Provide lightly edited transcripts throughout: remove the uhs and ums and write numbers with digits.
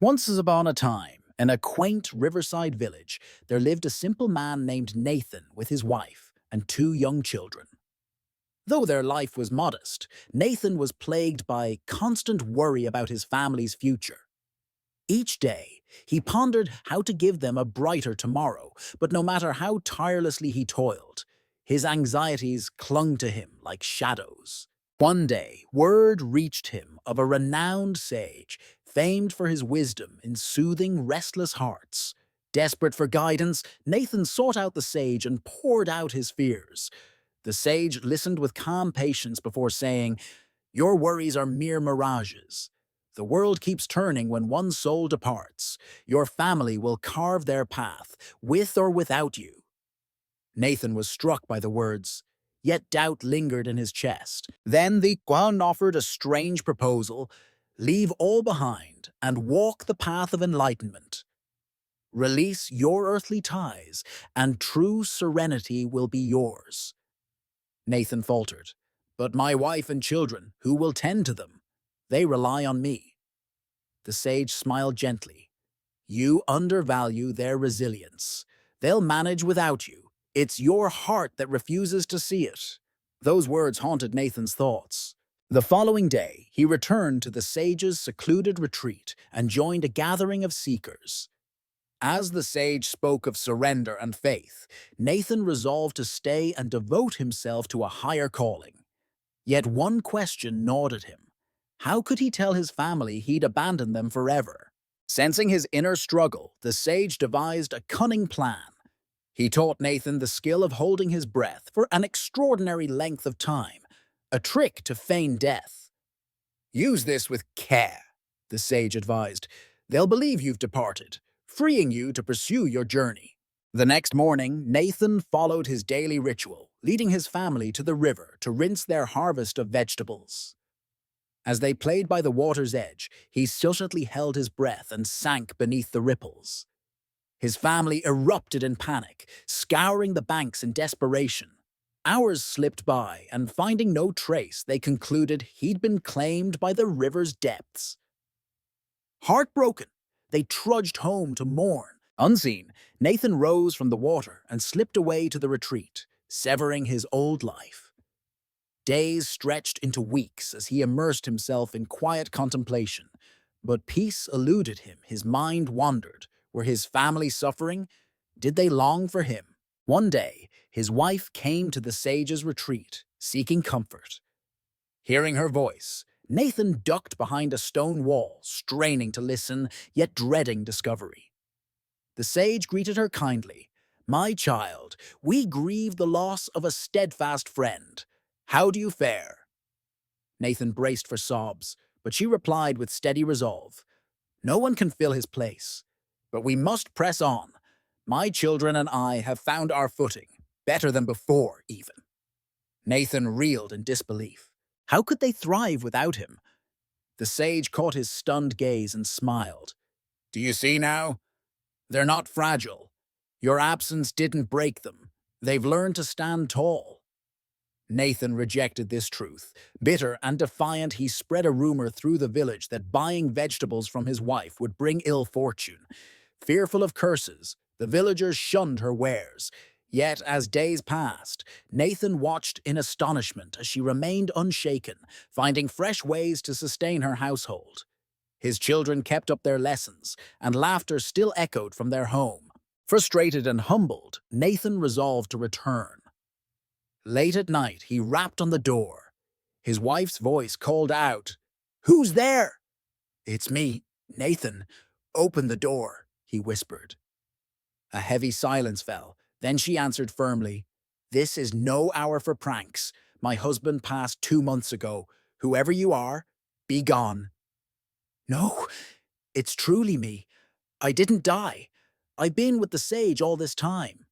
Once upon a time, in a quaint riverside village, there lived a simple man named Nathan with his wife and two young children. Though their life was modest, Nathan was plagued by constant worry about his family's future. Each day, he pondered how to give them a brighter tomorrow, but no matter how tirelessly he toiled, his anxieties clung to him like shadows. One day, word reached him of a renowned sage, famed for his wisdom in soothing restless hearts. Desperate for guidance, Nathan sought out the sage and poured out his fears. The sage listened with calm patience before saying, "Your worries are mere mirages. The world keeps turning when one soul departs. Your family will carve their path, with or without you." Nathan was struck by the words, yet doubt lingered in his chest. Then the Kwan offered a strange proposal: leave all behind and walk the path of enlightenment. Release your earthly ties, and true serenity will be yours. Nathan faltered. But my wife and children, who will tend to them? They rely on me. The sage smiled gently. You undervalue their resilience. They'll manage without you. It's your heart that refuses to see it. Those words haunted Nathan's thoughts. The following day, he returned to the sage's secluded retreat and joined a gathering of seekers. As the sage spoke of surrender and faith, Nathan resolved to stay and devote himself to a higher calling. Yet one question gnawed at him. How could he tell his family he'd abandoned them forever? Sensing his inner struggle, the sage devised a cunning plan. He taught Nathan the skill of holding his breath for an extraordinary length of time, a trick to feign death. Use this with care, the sage advised. They'll believe you've departed, freeing you to pursue your journey. The next morning, Nathan followed his daily ritual, leading his family to the river to rinse their harvest of vegetables. As they played by the water's edge, he silently held his breath and sank beneath the ripples. His family erupted in panic, scouring the banks in desperation. Hours slipped by, and finding no trace, they concluded he'd been claimed by the river's depths. Heartbroken, they trudged home to mourn. Unseen, Nathan rose from the water and slipped away to the retreat, severing his old life. Days stretched into weeks as he immersed himself in quiet contemplation, but peace eluded him. His mind wandered. Were his family suffering? Did they long for him? One day, his wife came to the sage's retreat, seeking comfort. Hearing her voice, Nathan ducked behind a stone wall, straining to listen, yet dreading discovery. The sage greeted her kindly. "My child, we grieve the loss of a steadfast friend. How do you fare?" Nathan braced for sobs, but she replied with steady resolve. "No one can fill his place, but we must press on. My children and I have found our footing, better than before, even." Nathan reeled in disbelief. How could they thrive without him? The sage caught his stunned gaze and smiled. "Do you see now? They're not fragile. Your absence didn't break them. They've learned to stand tall." Nathan rejected this truth. Bitter and defiant, he spread a rumor through the village that buying vegetables from his wife would bring ill fortune. Fearful of curses, the villagers shunned her wares. Yet, as days passed, Nathan watched in astonishment as she remained unshaken, finding fresh ways to sustain her household. His children kept up their lessons, and laughter still echoed from their home. Frustrated and humbled, Nathan resolved to return. Late at night, he rapped on the door. His wife's voice called out, "Who's there?" "It's me, Nathan. Open the door," he whispered. A heavy silence fell. Then she answered firmly, "This is no hour for pranks. My husband passed 2 months ago. Whoever you are, be gone." "No, it's truly me. I didn't die. I've been with the sage all this time."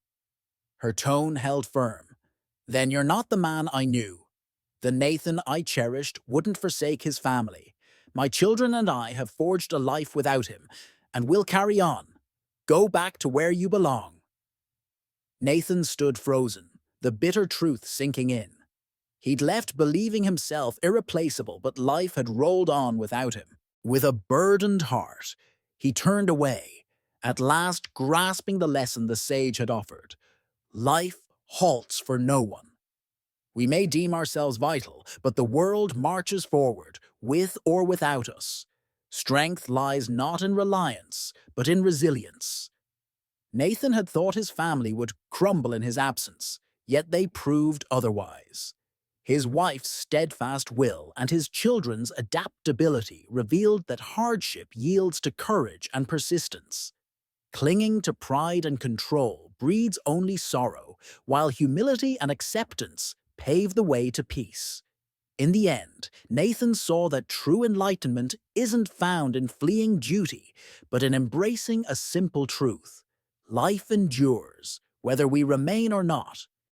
Her tone held firm. "Then you're not the man I knew. The Nathan I cherished wouldn't forsake his family. My children and I have forged a life without him, and we'll carry on. Go back to where you belong." Nathan stood frozen, the bitter truth sinking in. He'd left believing himself irreplaceable, but life had rolled on without him. With a burdened heart, He turned away, at last grasping the lesson the sage had offered. Life halts for no one. We may deem ourselves vital, but the world marches forward, with or without us. Strength lies not in reliance, but in resilience. Nathan had thought his family would crumble in his absence, yet they proved otherwise. His wife's steadfast will and his children's adaptability revealed that hardship yields to courage and persistence. Clinging to pride and control breeds only sorrow, while humility and acceptance pave the way to peace. In the end, Nathan saw that true enlightenment isn't found in fleeing duty, but in embracing a simple truth. Life endures, whether we remain or not,